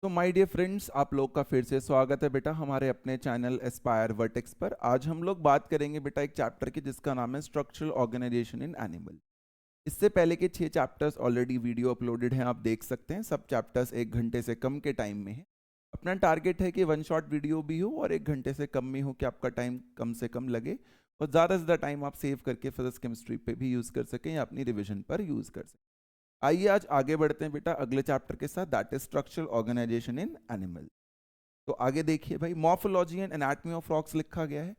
तो my dear friends, आप लोग का फिर से स्वागत है बेटा हमारे अपने चैनल एस्पायर वर्टेक्स पर। आज हम लोग बात करेंगे बेटा एक चैप्टर की जिसका नाम है स्ट्रक्चरल ऑर्गेनाइजेशन इन एनिमल। इससे पहले के 6 चैप्टर्स ऑलरेडी वीडियो अपलोडेड हैं, आप देख सकते हैं। सब चैप्टर्स 1 घंटे से कम के टाइम में है। अपना टारगेट है कि वन शॉट वीडियो भी हो और 1 घंटे से कम में हो, कि आपका टाइम कम से कम लगे और ज़्यादा से ज़्यादा टाइम आप सेव करके फिजिक्स केमिस्ट्री पे भी यूज़ कर सकें या अपनी रिविजन पर यूज़ कर सकें। आइए आज आगे बढ़ते हैं बेटा अगले चैप्टर के साथ, that is structural organisation in animal. तो आगे देखिए भाई, morphology and anatomy of frogs लिखा गया है।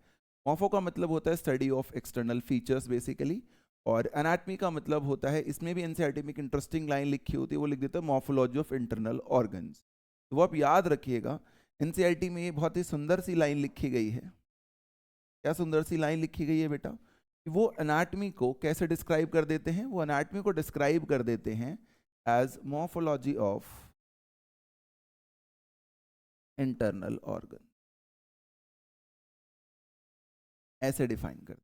मॉर्फो का मतलब होता है study of external features basically, और एनाटॉमी का मतलब होता है, इसमें भी एनसीईआरटी में एक इंटरेस्टिंग लाइन लिखी होती है, वो लिख देता है मॉर्फोलॉजी ऑफ इंटरनल ऑर्गन्स। तो वो आप याद रखिएगा, एनसीईआरटी में ये बहुत ही सुंदर सी लाइन लिखी गई है। क्या सुंदर सी लाइन लिखी गई है बेटा, कि वो एनाटॉमी को कैसे डिस्क्राइब कर देते हैं, वो एनाटॉमी को डिस्क्राइब कर देते हैं as morphology of internal organ, ऐसे डिफाइन कर।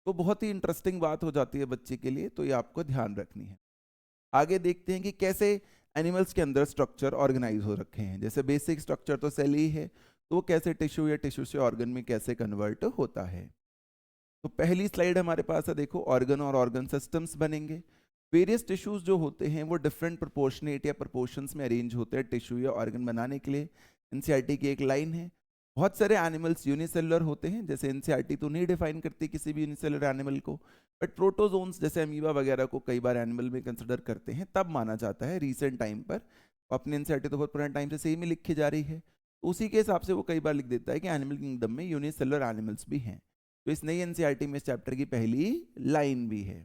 तो बहुत ही इंटरेस्टिंग बात हो जाती है बच्चे के लिए, तो ये आपको ध्यान रखनी है। आगे देखते हैं कि कैसे एनिमल्स के अंदर स्ट्रक्चर ऑर्गेनाइज हो रखे हैं। जैसे बेसिक स्ट्रक्चर तो सेल ही है, तो वो कैसे टिश्यू या टिश्यू से ऑर्गन में कैसे कन्वर्ट होता है। तो पहली स्लाइड हमारे पास है, देखो ऑर्गन और ऑर्गन सिस्टम्स बनेंगे। वेरियस टिश्यूज जो होते हैं वो डिफरेंट प्रोपोर्शनेट या प्रोपोर्शंस में अरेंज होते हैं टिश्यू या ऑर्गन बनाने के लिए। एनसीईआरटी की एक लाइन है, बहुत सारे एनिमल्स यूनिसेलुलर होते हैं। जैसे एनसीईआरटी तो नहीं डिफाइन करती किसी भी यूनिसेलुलर एनिमल को, बट प्रोटोजोन्स जैसे अमीबा वगैरह को कई बार एनिमल में कंसिडर करते हैं, तब माना जाता है रिसेंट टाइम पर। अपने एनसीईआरटी तो बहुत पुराने टाइम से सेम ही लिखी जा रही है, तो उसी के हिसाब से वो कई बार लिख देता है कि एनिमल किंगडम में यूनिसेलुलर एनिमल्स भी हैं। तो इस नई एनसीईआरटी में इस चैप्टर की पहली लाइन भी है।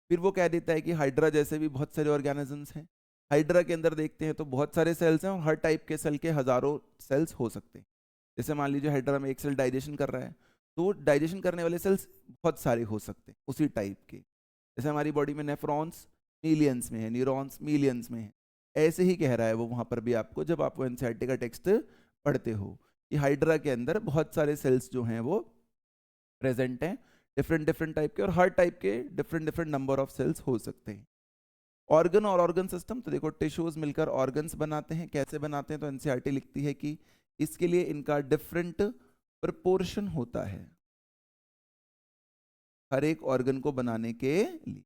फिर वो कह देता है कि हाइड्रा जैसे भी बहुत सारे ऑर्गेनिजम्स हैं। हाइड्रा के अंदर देखते हैं तो बहुत सारे सेल्स हैं और हर टाइप के सेल के हजारों सेल्स हो सकते हैं। जैसे मान लीजिए हाइड्रा में एक सेल डाइजेशन कर रहा है, तो डाइजेशन करने वाले सेल्स बहुत सारे हो सकते हैं उसी टाइप के। जैसे हमारी बॉडी में नेफ्रॉन्स मिलियंस में है, न्यूरॉन्स मिलियंस में है, ऐसे ही कह रहा है वो वहाँ पर भी आपको, जब आप वो एनसीईआरटी का टेक्स्ट पढ़ते हो, कि हाइड्रा के अंदर बहुत सारे सेल्स जो हैं वो प्रेजेंट हैं, डिफरेंट डिफरेंट टाइप के, और हर टाइप के different different number of cells हो सकते हैं। ऑर्गन और ऑर्गन सिस्टम, तो देखो टिश्यूज मिलकर ऑर्गन्स बनाते हैं। कैसे बनाते हैं, तो एनसीईआरटी लिखती है कि इसके लिए इनका डिफरेंट प्रपोर्शन होता है हर एक ऑर्गन को बनाने के लिए।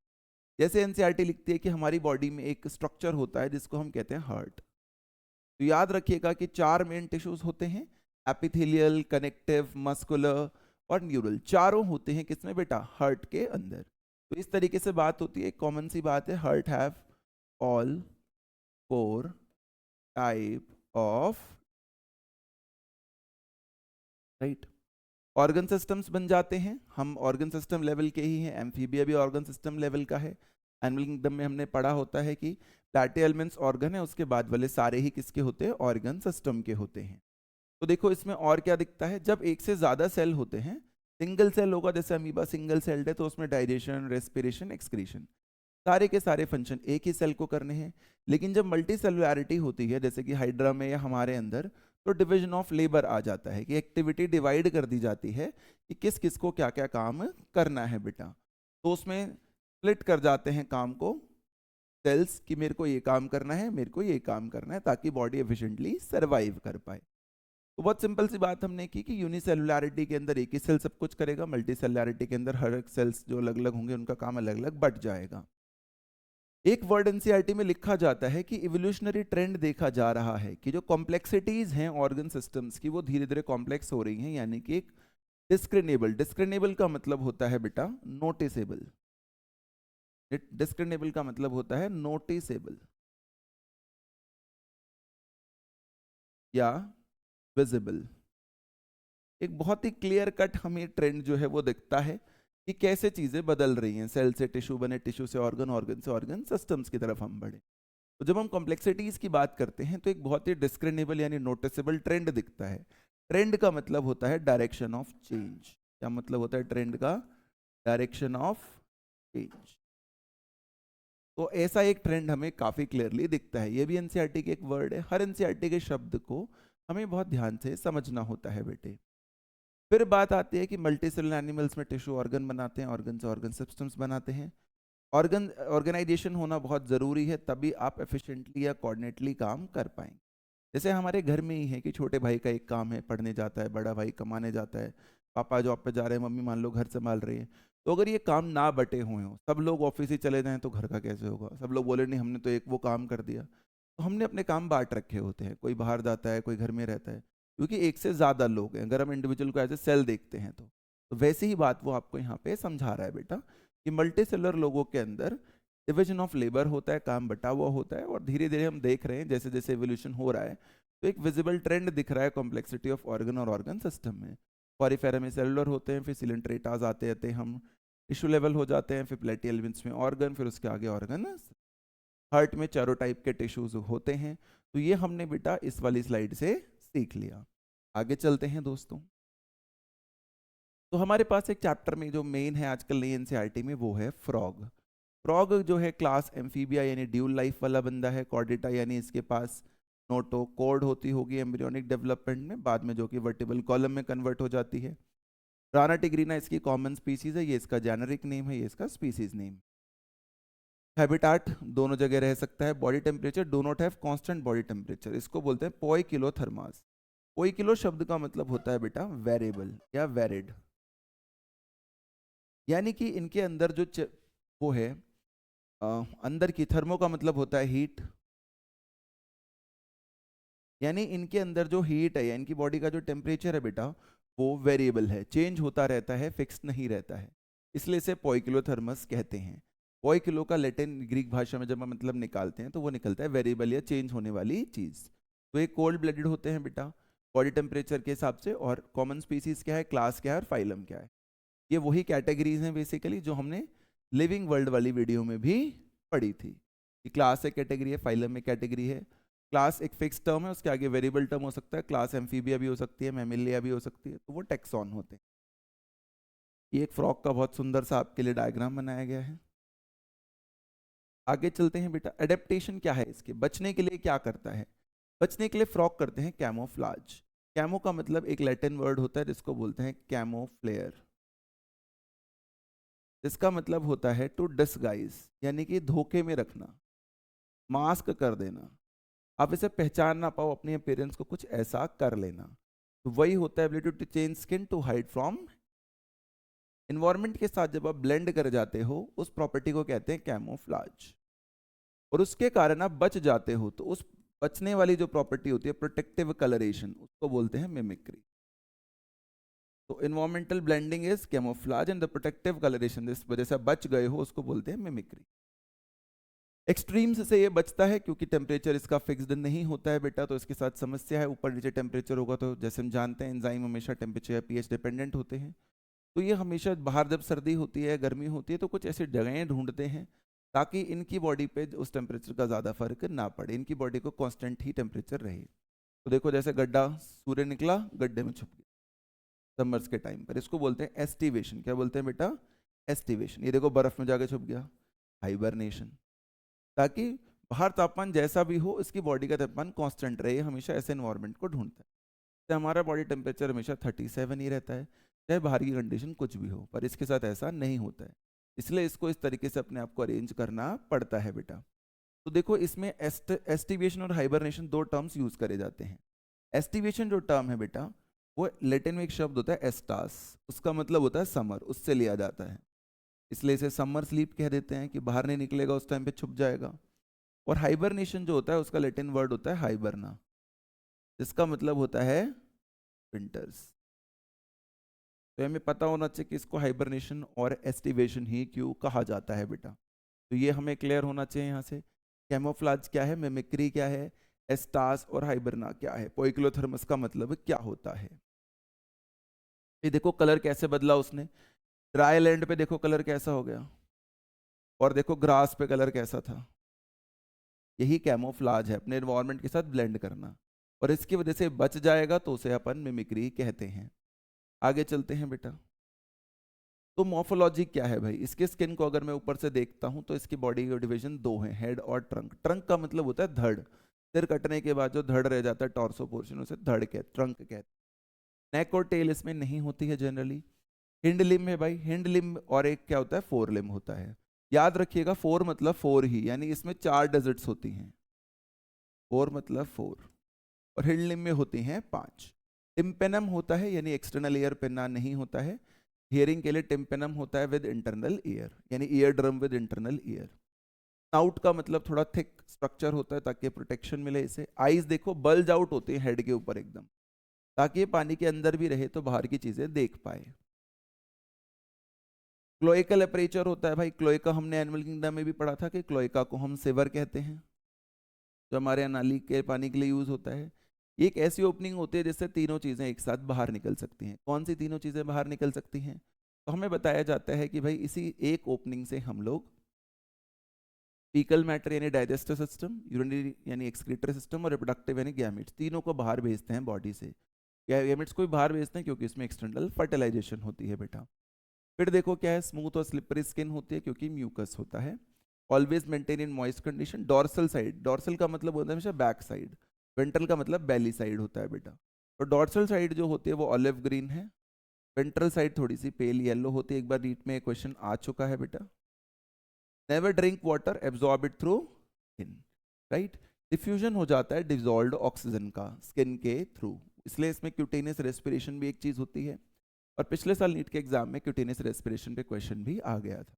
जैसे एनसीईआरटी लिखती है कि हमारी बॉडी में एक स्ट्रक्चर होता है जिसको हम कहते हैं हार्ट। तो याद रखिएगा कि 4 मेन टिश्यूज होते हैं, एपिथेलियल, कनेक्टिव, मस्कुलर और न्यूरल। चारों होते हैं किसमें बेटा, हार्ट के अंदर। तो इस तरीके से बात होती है, एक कॉमन सी बात है, heart have all 4 type of, right. Organ systems बन जाते हैं, हम ऑर्गन सिस्टम लेवल के ही हैं। एम्फीबिया भी ऑर्गन सिस्टम लेवल का है। एनिमल किंगडम में हमने पढ़ा होता है कि प्लैटिहेल्मिन्थ्स ऑर्गन है, उसके बाद वाले सारे ही किसके होते हैं, ऑर्गन सिस्टम के होते हैं। तो देखो इसमें और क्या दिखता है, जब एक से ज्यादा सेल होते हैं, सिंगल सेल होगा जैसे अमीबा सिंगल सेल्ड है, तो उसमें डाइजेशन, रेस्पिरेशन, एक्सक्रीशन, सारे के सारे फंक्शन एक ही सेल को करने हैं। लेकिन जब मल्टी सेलुलैरिटी होती है, जैसे कि हाइड्रा में या हमारे अंदर, तो डिविजन ऑफ लेबर आ जाता है, कि एक्टिविटी डिवाइड कर दी जाती है कि किस किस को क्या क्या काम करना है बेटा। तो उसमें स्प्लिट कर जाते हैं काम को सेल्स, कि मेरे को ये काम करना है, मेरे को ये काम करना है, ताकि बॉडी एफिशिएंटली सरवाइव कर पाए। तो बहुत सिंपल सी बात हमने की कि यूनिसेलुलैरिटी के अंदर एक ही सेल सब कुछ करेगा, मल्टी सेलुलैरिटी के अंदर हर एक सेल्स जो अलग अलग होंगे उनका काम अलग अलग बट जाएगा। एक वर्ड एनसीईआरटी में लिखा जाता है कि इवोल्यूशनरी ट्रेंड देखा जा रहा है कि जो कॉम्प्लेक्सिटीज हैं ऑर्गन सिस्टम्स की, वो धीरे धीरे कॉम्प्लेक्स हो रही हैं, यानी कि एक डिस्क्रिनेबल, डिस्क्रिनेबल का मतलब होता है बेटा नोटिसेबल, डिस्क्रिनेबल का मतलब होता है नोटिसेबल या विजिबल। एक बहुत ही क्लियर कट हमें ट्रेंड जो है वो दिखता है कि कैसे चीजें बदल रही हैं, सेल से टिश्यू बने, टिश्यू से ऑर्गन, ऑर्गन से ऑर्गन सिस्टम्स की तरफ हम बढ़े। तो जब हम कॉम्प्लेक्सिटीज की बात करते हैं, तो एक बहुत ही डिस्क्रिनेबल यानी नोटिसेबल ट्रेंड दिखता है। ट्रेंड का मतलब होता है डायरेक्शन ऑफ चेंज। क्या मतलब होता है ट्रेंड का, डायरेक्शन ऑफ चेंज। तो ऐसा एक ट्रेंड हमें काफी क्लियरली दिखता है। ये भी एनसीईआरटी के एक वर्ड है, हर एनसीईआरटी के शब्द को हमें बहुत ध्यान से समझना होता है बेटे। फिर बात आती है कि मल्टी सेलुलर एनिमल्स में टिश्यू ऑर्गन बनाते हैं, ऑर्गन से ऑर्गन सिस्टम्स बनाते हैं। ऑर्गन ऑर्गेनाइजेशन होना बहुत ज़रूरी है, तभी आप एफिशिएंटली या कोऑर्डिनेटली काम कर पाएंगे। जैसे हमारे घर में ही है कि छोटे भाई का एक काम है, पढ़ने जाता है, बड़ा भाई कमाने जाता है, पापा जॉब पे जा रहे हैं, मम्मी मान लो घर संभाल रही है। तो अगर ये काम ना बटे हुए हों, सब लोग ऑफिस ही चले जाएं, तो घर का कैसे होगा? सब लोग बोले नहीं हमने तो एक वो काम कर दिया। तो हमने अपने काम बांट रखे होते हैं, कोई बाहर जाता है, कोई घर में रहता है, क्योंकि एक से ज़्यादा लोग हैं। अगर हम इंडिविजुअल को एज ए सेल देखते हैं तो वैसे ही बात वो आपको यहाँ पे समझा रहा है बेटा, कि मल्टी सेलर लोगों के अंदर डिविजन ऑफ लेबर होता है, काम बटा हुआ होता है। और धीरे धीरे हम देख रहे हैं जैसे जैसे एवोल्यूशन हो रहा है, तो एक विजिबल ट्रेंड दिख रहा है कॉम्प्लेक्सिटी ऑफ ऑर्गन और ऑर्गन सिस्टम में। पॉरीफेरा में सेलुलर होते हैं, फिर सिलेंट्रेटास आते आते हम टिश्यू लेवल हो जाते हैं, फिर प्लेटी एलिमेंट्स में ऑर्गन, फिर उसके आगे ऑर्गन। हार्ट में चारों टाइप के टिश्यूज होते हैं। तो ये हमने बेटा इस वाली स्लाइड से सीख लिया। आगे चलते हैं दोस्तों। तो हमारे पास एक चैप्टर में जो मेन है आजकल नई एनसीईआरटी में, वो है फ्रॉग। फ्रॉग जो है क्लास एम्फीबिया यानी ड्यूल लाइफ वाला बंदा है। कॉर्डेटा यानी इसके पास नोटोकॉर्ड होती होगी एम्ब्रियोनिक डेवलपमेंट में, बाद में जो कि वर्टिबल कॉलम में कन्वर्ट हो जाती है। राना टिग्रीना इसकी कॉमन स्पीसीज है, ये इसका जेनरिक नेम है, ये इसका स्पीसीज नेम। हैबिटाट दोनों जगह रह सकता है। Body temperature do not have constant body temperature, इसको बोलते हैं पोई किलो थर्मास। पोई किलो शब्द का मतलब होता है बेटा वेरिएबल या वेरिड, यानी कि इनके अंदर जो वो है अंदर की, थर्मो का मतलब होता है हीट, यानी इनके अंदर जो हीट है या इनकी बॉडी का जो टेम्परेचर है बेटा, वो वेरिएबल है, चेंज होता रहता है, फिक्स नहीं रहता है। इसलिए इसे पोइकिलोथर्मस कहते हैं। पोइकिलो का लैटिन ग्रीक भाषा में जब हम मतलब निकालते हैं तो वो निकलता है वेरिएबल या चेंज होने वाली चीज़। तो ये कोल्ड ब्लडेड होते हैं बेटा बॉडी टेम्परेचर के हिसाब से। और कॉमन स्पीसीज क्या है, क्लास क्या है और फाइलम क्या है, ये वही कैटेगरीज हैं बेसिकली जो हमने लिविंग वर्ल्ड वाली वीडियो में भी पढ़ी थी, कि क्लास एक कैटेगरी है, फाइलम एक कैटेगरी है। क्लास एक फिक्स टर्म है, उसके आगे वेरिएबल टर्म हो सकता है। क्लास एम्फीबिया भी हो सकती है, मैमिलिया भी हो सकती है, तो वो टेक्सॉन होते हैं। ये एक फ्रॉग का बहुत सुंदर सा आपके लिए डायग्राम बनाया गया है। आगे चलते हैं बेटा। एडेप्टेशन क्या है इसके, बचने के लिए क्या करता है? बचने के लिए फ्रॉग करते हैं कैमोफ्लाज। कैमो का मतलब एक लैटिन वर्ड होता है जिसको बोलते हैं कैमोफ्लेयर, जिसका मतलब होता है टू डिसगाइज, यानी कि धोखे में रखना, मास्क कर देना। आप इसे पहचान ना पाओ, अपने अपीयरेंस को कुछ ऐसा कर लेना। तो वही होता है ability to change skin to hide from environment के साथ। जब आप ब्लेंड कर जाते हो उस प्रॉपर्टी को कहते हैं कैमोफ्लाज, और उसके कारण आप बच जाते हो, तो उस बचने वाली जो प्रॉपर्टी होती है प्रोटेक्टिव कलरेशन, उसको बोलते हैं मिमिक्री। तो environmental blending is camouflage and the protective colouration, जिस वजह से आप बच गए हो उसको बोलते हैं मिमिक्री। एक्सट्रीम्स से ये बचता है क्योंकि टेम्परेचर इसका फिक्स्ड नहीं होता है बेटा, तो इसके साथ समस्या है। ऊपर नीचे टेम्परेचर होगा तो जैसे हम जानते हैं एंजाइम हमेशा टेम्परेचर या पीएच डिपेंडेंट होते हैं। तो ये हमेशा बाहर जब सर्दी होती है, गर्मी होती है, तो कुछ ऐसी जगहें ढूंढते हैं ताकि इनकी बॉडी पे उस टेम्परेचर का ज़्यादा फर्क ना पड़े, इनकी बॉडी को कांस्टेंट ही टेम्परेचर रहे। तो देखो जैसे गड्ढा, सूर्य निकला गड्ढे में छुप गया समर्स के टाइम पर, इसको बोलते हैं एस्टिवेशन। क्या बोलते हैं बेटा? एस्टिवेशन। ये देखो बर्फ में जाके छुप गया, हाइबरनेशन। ताकि बाहर तापमान जैसा भी हो इसकी बॉडी का तापमान कांस्टेंट रहे, हमेशा ऐसे एनवायरनमेंट को ढूंढता है। तो हमारा बॉडी टेम्परेचर हमेशा 37 ही रहता है, चाहे बाहर की कंडीशन कुछ भी हो, पर इसके साथ ऐसा नहीं होता है। इसलिए इसको इस तरीके से अपने आप को अरेंज करना पड़ता है बेटा। तो देखो इसमें एस्टिवेशन और हाइबरनेशन दो टर्म्स यूज करे जाते हैं। एस्टिवेशन जो टर्म है बेटा, वो लैटिन में एक शब्द होता है एस्टास, उसका मतलब होता है समर, उससे लिया जाता है, इसलिए इसे समर स्लीप कह देते हैं, कि बाहर नहीं निकलेगा उस टाइम पे छुप जाएगा। और हाइबरनेशन जो होता है उसका लैटिन वर्ड होता है हाइबरना, जिसका मतलब होता है विंटर्स। तो हमें पता होना चाहिए कि इसको हाइबरनेशन और एस्टिवेशन ही क्यों कहा जाता है बेटा, तो ये हमें क्लियर होना चाहिए यहाँ से। कैमोफ्लाज क्या है, मिमिक्री क्या है, एस्टास और हाइबरना क्या है, पोइकिलोथर्मस का मतलब क्या होता है। ये देखो कलर कैसे बदला उसने, ड्राई लैंड पे देखो कलर कैसा हो गया, और देखो ग्रास पे कलर कैसा था। यही कैमोफ्लाज है, अपने एनवायरनमेंट के साथ ब्लेंड करना, और इसकी वजह से बच जाएगा तो उसे अपन मिमिक्री कहते हैं। आगे चलते हैं बेटा। तो मॉर्फोलॉजी क्या है भाई, इसके स्किन को अगर मैं ऊपर से देखता हूं तो इसकी बॉडी के डिवीजन दो हैं, हेड और ट्रंक। ट्रंक का मतलब होता है धड़, सिर कटने के बाद जो धड़ रह जाता है टॉर्सो पोर्शन, उसे धड़ कहते, ट्रंक कहते। नेक और टेल इसमें नहीं होती है जनरली। हिंड लिम्ब है भाई, हिंड लिम्ब, और एक क्या होता है, फोर लिम्ब होता है। याद रखिएगा फोर मतलब फोर ही, यानी इसमें 4 डिजिट्स होती हैं, फोर मतलब फोर। और हिंड लिम्ब में होती हैं 5। टिम्पेनम होता है यानी एक्सटर्नल ईयर पिन्ना नहीं होता है। हियरिंग के लिए टिम्पेनम होता है विद इंटरनल ईयर, यानी ear drum with internal ear. Snout का मतलब थोड़ा थिक स्ट्रक्चर होता है ताकि प्रोटेक्शन मिले इसे। आईज देखो बल्ज आउट होती है हेड के ऊपर एकदम, ताकि ये पानी के अंदर भी रहे तो बाहर की चीजें देख पाए। क्लोएकल एपरेचर होता है भाई, क्लोएका हमने एनिमल किंगडम में भी पढ़ा था कि क्लोएका को हम सिवर कहते हैं, जो हमारे यहाँ नाली के पानी के लिए यूज होता है। ये एक ऐसी ओपनिंग होती है जिससे तीनों चीजें एक साथ बाहर निकल सकती हैं। कौन सी तीनों चीजें बाहर निकल सकती हैं? तो हमें बताया जाता है कि भाई इसी एक ओपनिंग से हम लोग फीकल मैटर यानी डाइजेस्टिव सिस्टम, यूरिनरी यानी एक्सक्रीटरी सिस्टम और रिप्रोडक्टिव यानी गैमेट्स, तीनों को बाहर भेजते हैं बॉडी से। गैमेट्स को भी बाहर भेजते हैं क्योंकि इसमें एक्सटर्नल फर्टिलाइजेशन होती है बेटा। फिर देखो क्या है, स्मूथ और स्लिपरी स्किन होती है क्योंकि म्यूकस होता है। Always maintain in moist condition. Dorsal side, dorsal का मतलब होता है हमेशा बैक साइड, वेंट्रल का मतलब बेली साइड होता है बेटा। तो डॉर्सल साइड जो होती है वो ऑलिव ग्रीन है, वेंट्रल साइड थोड़ी सी पेल येलो होती है। एक बार नीट में क्वेश्चन आ चुका है बेटा। Never drink water, absorb it through skin, right. Diffusion हो जाता है डिजॉल्व्ड ऑक्सीजन का स्किन के थ्रू, इसलिए इसमें क्यूटेनियस रेस्पिरेशन भी एक चीज होती है। और पिछले साल नीट के एग्जाम में क्यूटेनियस रेस्पिरेशन पे क्वेश्चन भी आ गया था।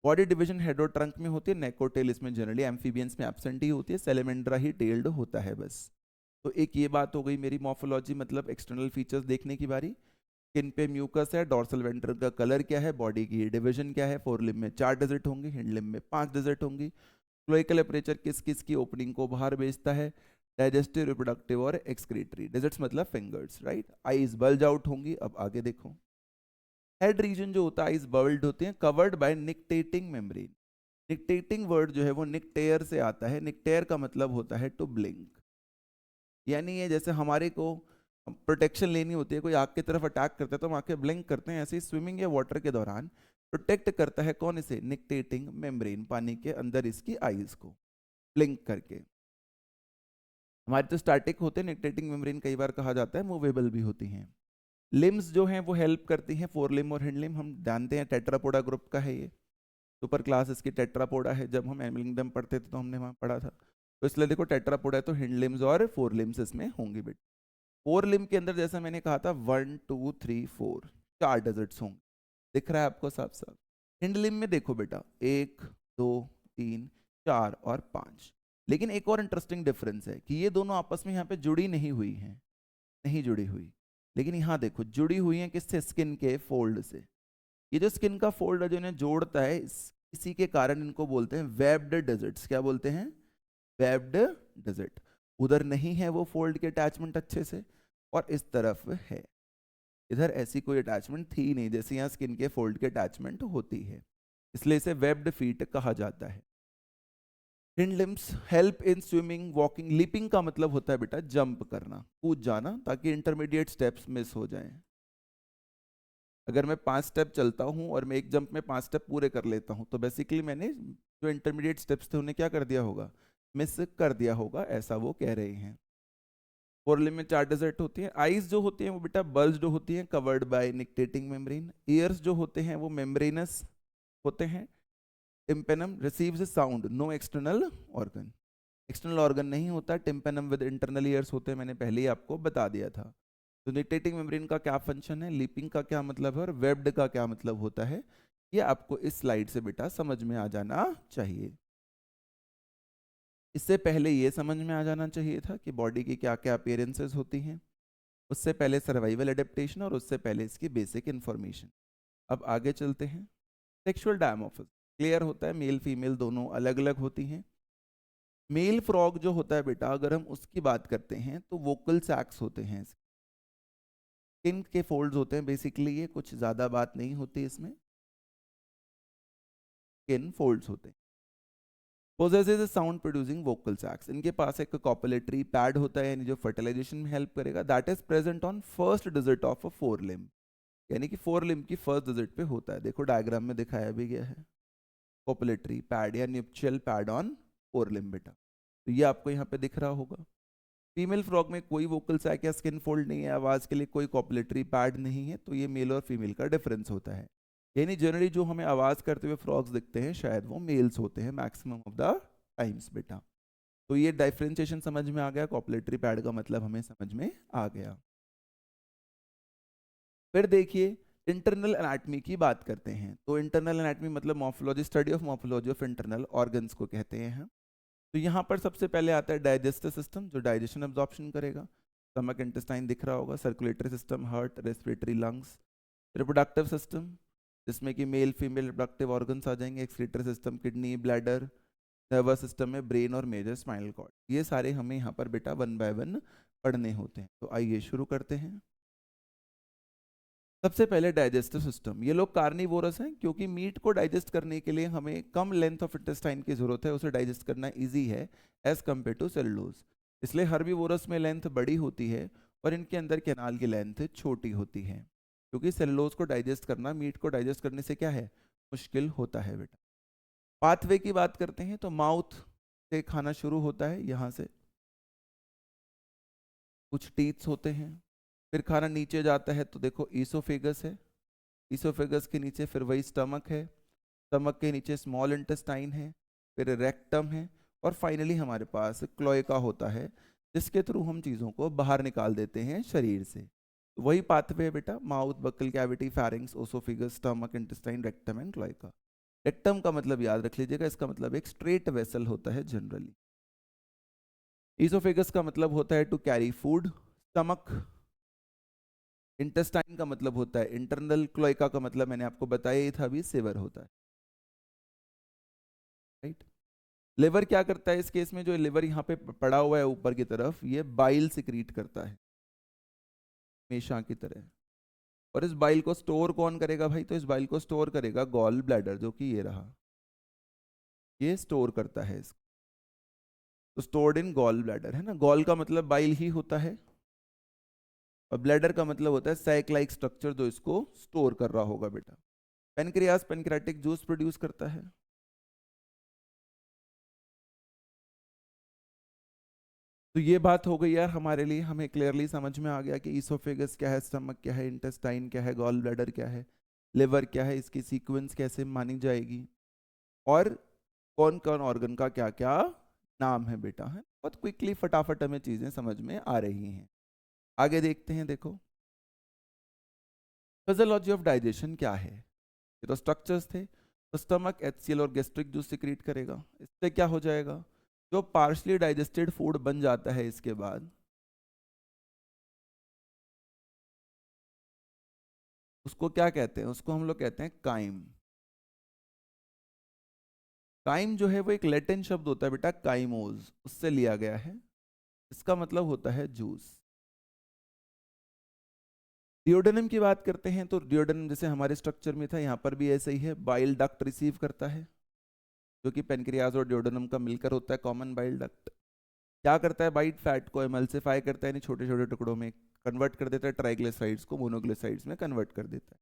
बॉडी डिवीजन हेड और ट्रंक में होती है, नेक और टेल इसमें जनरली एम्फीबियंस में एब्सेंट ही होती है, सेलेमेंड्रा ही टेल्ड होता है बस। तो एक ये बात हो गई मेरी मॉर्फोलॉजी मतलब एक्सटर्नल फीचर्स देखने की बारी। स्किन पे म्यूकस है, डॉर्सल वेंट्रल का कलर क्या है, बॉडी की डिवीजन क्या है, फोर लिम्ब में 4 डिजिट होंगी, हिंड लिम्ब में 5 डिजिट होंगी। क्लोइकल एपरेचर किस किस की ओपनिंग को बाहर भेजता है, डाइजेस्टिव, रिप्रोडक्टिव और एक्सक्रीटरी। डिजिट्स मतलब fingers, right. Eyes bulge out होंगी। अब आगे देखो, हेड रीजन जो होता है आईज बल्ड होते हैं, covered by nictitating membrane. Nictitating word जो है वो निक्टेयर से आता है। निक्टेयर का मतलब होता है टू ब्लिंक, यानी ये जैसे हमारे को प्रोटेक्शन लेनी होती है, कोई आग की तरफ अटैक करता है तो हम आंखें ब्लिंक करते हैं, ऐसे ही स्विमिंग या वाटर के दौरान प्रोटेक्ट करता है कौन इसे, निक्टेटिंग मेम्ब्रेन, पानी के अंदर इसकी आईज को ब्लिंक करके। हमारे तो स्टैटिक होते हैं, निक्टेटिंग मेम्ब्रेन कई बार कहा जाता है मूवेबल भी होती हैं। लिम्स जो हैं वो हेल्प करती हैं, फोर लिम और हिंड लिम हम जानते हैं, टेट्रापोडा ग्रुप का है ये। सुपर क्लास इसकी टेट्रापोडा है, जब हम एनिमल किंगडम पढ़ते थे तो हमने वहाँ पढ़ा था। तो इसलिए देखो टेट्रापोडा है तो हिंड लिम्स और फोर लिम्स इसमें होंगे बेटा। फोर लिम के अंदर जैसा मैंने कहा था 1 2 3 4 4 डिजिट्स होंगे, दिख रहा है आपको साफ साफ। हिंड लिम में देखो बेटा 1 2 3 4 और 5। लेकिन एक और इंटरेस्टिंग डिफरेंस है कि ये दोनों आपस में यहाँ पे जुड़ी नहीं हुई हैं, नहीं जुड़ी हुई। लेकिन यहाँ देखो जुड़ी हुई हैं किससे, स्किन के फोल्ड से। ये जो स्किन का फोल्ड है जो इन्हें जोड़ता है, इसी के कारण इनको बोलते हैं वेब्ड डिजिट्स। क्या बोलते हैं, वेब्ड डिजिट। उधर नहीं है वो फोल्ड के अटैचमेंट अच्छे से, और इस तरफ है, इधर ऐसी कोई अटैचमेंट थी नहीं जैसे यहाँ स्किन के फोल्ड के अटैचमेंट होती है, इसलिए इसे वेब्ड फीट कहा जाता है। Hind limbs help in swimming, walking. Leaping का मतलब होता है बेटा जंप करना, कूद जाना, ताकि इंटरमीडिएट स्टेप्स मिस हो जाएं। अगर मैं 5 स्टेप चलता हूँ और मैं एक जंप में 5 स्टेप पूरे कर लेता हूँ तो बेसिकली मैंने जो इंटरमीडिएट स्टेप्स थे उन्हें क्या कर दिया होगा, मिस कर दिया होगा, ऐसा वो कह रहे हैं। फोर लिम्ब में 4 डिजिट होती है। आईज जो होती हैं वो बेटा बल्ज्ड होती हैं, covered by nictitating membrane. Ears जो होते हैं वो मेम्ब्रेनस होते हैं। Tympanum receives sound, no external organ, external organ नहीं होता। टिम्पेनम विद इंटरनल ईयर्स होते हैं, मैंने पहले ही आपको बता दिया था। तो निक्टेटिंग मेम्ब्रेन का क्या फंक्शन है, लीपिंग का क्या मतलब है और वेब्ड का क्या मतलब होता है, ये आपको इस स्लाइड से बेटा समझ में आ जाना चाहिए। इससे पहले ये समझ में आ जाना चाहिए था कि बॉडी की क्या क्या अपीयरेंसेस होती हैं, उससे पहले सर्वाइवल एडेप्टेशन, और उससे पहले इसकी बेसिक इंफॉर्मेशन। अब आगे चलते हैं। सेक्सुअल डायमॉर्फिज्म क्लियर होता है, मेल फीमेल दोनों अलग अलग होती हैं। मेल फ्रॉग जो होता है बेटा, अगर हम उसकी बात करते हैं तो वोकल सैक्स होते हैं, स्किन के फोल्ड्स होते हैं बेसिकली, ये कुछ ज़्यादा बात नहीं होती इसमें, स्किन फोल्ड्स होते हैं। पोजेसेस साउंड प्रोड्यूसिंग वोकल सैक्स, इनके पास एक कॉपुलेटरी पैड होता है यानी जो फर्टिलाइजेशन में हेल्प करेगा, that is present on first digit of a four limb, यानी कि फोर लिम्ब की फर्स्ट डिजिट पे होता है। देखो डायग्राम में दिखाया भी गया है, कॉपुलेटरी पैड या न्यूपशियल पैड ऑन फोर लिम्ब बेटा, तो ये आपको यहाँ पे दिख रहा होगा। फीमेल फ्रॉग में कोई वोकल सैक या स्किन फोल्ड नहीं है, आवाज के लिए कोई कॉपुलेटरी पैड नहीं है, तो ये मेल और फीमेल का डिफरेंस होता है। यानी जनरली जो हमें आवाज करते हुए फ्रॉग्स दिखते हैं शायद वो मेल्स होते हैं मैक्सिमम ऑफ द टाइम्स बेटा। तो ये डिफरेंशिएशन समझ में आ गया, कॉपलेटरी पैड का मतलब हमें समझ में आ गया। फिर देखिए इंटरनल एनाटमी की बात करते हैं। तो इंटरनल एनाटमी मतलब morphology, study of morphology of internal organs को कहते हैं। तो यहाँ पर सबसे पहले आता है डाइजेस्टिव सिस्टम, जो डाइजेशन एब्जॉर्प्शन करेगा। स्टमक इंटेस्टाइन दिख रहा होगा, circulatory system, heart, respiratory, lungs. Reproductive system जिसमें कि मेल फीमेल रिप्रोडक्टिव ऑर्गन्स आ जाएंगे। Excretory system, kidney, bladder. Nervous system में ब्रेन और मेजर स्पाइनल कॉर्ड। ये सारे हमें यहाँ पर बेटा 1 बाय 1 पढ़ने होते हैं। तो आइए शुरू करते हैं। सबसे पहले डाइजेस्टिव सिस्टम। ये लोग कार्निवोरस हैं क्योंकि मीट को डाइजेस्ट करने के लिए हमें कम लेंथ ऑफ इंटेस्टाइन की जरूरत है, उसे डाइजेस्ट करना इजी है एज कम्पेयर टू सेलुलोज। इसलिए हर्बीवोरस में लेंथ बड़ी होती है और इनके अंदर कैनाल की लेंथ छोटी होती है, क्योंकि सेलुलोज को डाइजेस्ट करना मीट को डाइजेस्ट करने से क्या है, मुश्किल होता है बेटा। पाथवे की बात करते हैं तो माउथ से खाना शुरू होता है, यहाँ से कुछ टीथ्स होते हैं। फिर खाना नीचे जाता है तो देखो ईसोफेगस है, ईसोफेगस के नीचे फिर वही स्टमक है, स्टमक के नीचे स्मॉल इंटेस्टाइन है, फिर रेक्टम है, और फाइनली हमारे पास क्लोएका होता है, जिसके थ्रू हम चीज़ों को बाहर निकाल देते हैं शरीर से। तो वही पाथवे है बेटा, mouth, buccal cavity, फैरिंग्स, oesophagus, stomach, intestine, rectum and cloaca. Rectum का मतलब याद रख लीजिएगा, इसका मतलब एक स्ट्रेट वेसल होता है जनरली। ईसोफेगस का मतलब होता है to carry food, stomach, intestine का मतलब होता है इंटरनल, क्लोएका का मतलब मैंने आपको बताया ही था अभी, सेवर होता है, राइट। लिवर क्या करता है इस केस में, जो लिवर यहाँ पे पड़ा हुआ है ऊपर की तरफ, ये बाइल सिक्रीट करता है हमेशा की तरह। और इस बाइल को स्टोर कौन करेगा भाई, तो इस बाइल को स्टोर करेगा गॉल ब्लैडर, जो कि ये रहा, ये स्टोर करता है इसको। तो स्टोर्ड इन गॉल ब्लैडर है ना, गॉल का मतलब बाइल ही होता है, और ब्लैडर का मतलब होता है सैक लाइक स्ट्रक्चर जो इसको स्टोर कर रहा होगा बेटा। पेनक्रियास पेनक्रेटिक जूस प्रोड्यूस करता है। तो ये बात हो गई यार हमारे लिए, हमें क्लियरली समझ में आ गया कि ईसोफेगस क्या है, स्टमक क्या है, इंटेस्टाइन क्या है, गॉल ब्लैडर क्या है, लिवर क्या है, इसकी सीक्वेंस कैसे मानी जाएगी, और कौन कौन ऑर्गन का क्या क्या नाम है बेटा, है बहुत क्विकली फटाफट हमें चीजें समझ में आ रही हैं। आगे देखते हैं, देखो फिजियोलॉजी ऑफ डाइजेशन क्या है। ये तो स्ट्रक्चर्स थे। तो स्टमक एचसीएल और गैस्ट्रिक जूस सिक्रीट करेगा, इससे क्या हो जाएगा, जो पार्शली डाइजेस्टेड फूड बन जाता है इसके बाद, उसको क्या कहते हैं, उसको हम लोग कहते हैं काइम। काइम जो है वो एक लैटिन शब्द होता है बेटा, काइमोज, उससे लिया गया है, इसका मतलब होता है जूस। डिओडेनम की बात करते हैं तो डिओडेनम जैसे हमारे स्ट्रक्चर में था, यहाँ पर भी ऐसे ही है, बाइल डक्ट रिसीव करता है, जो कि पेनक्रियाज और डिओडेनम का मिलकर होता है कॉमन बाइल डक्ट। क्या करता है, वाइट फैट को एमल्सिफाई करता है, यानी छोटे छोटे टुकड़ों में कन्वर्ट कर देता है, ट्राइग्लिसराइड्स को मोनोग्लिसराइड्स में कन्वर्ट कर देता है।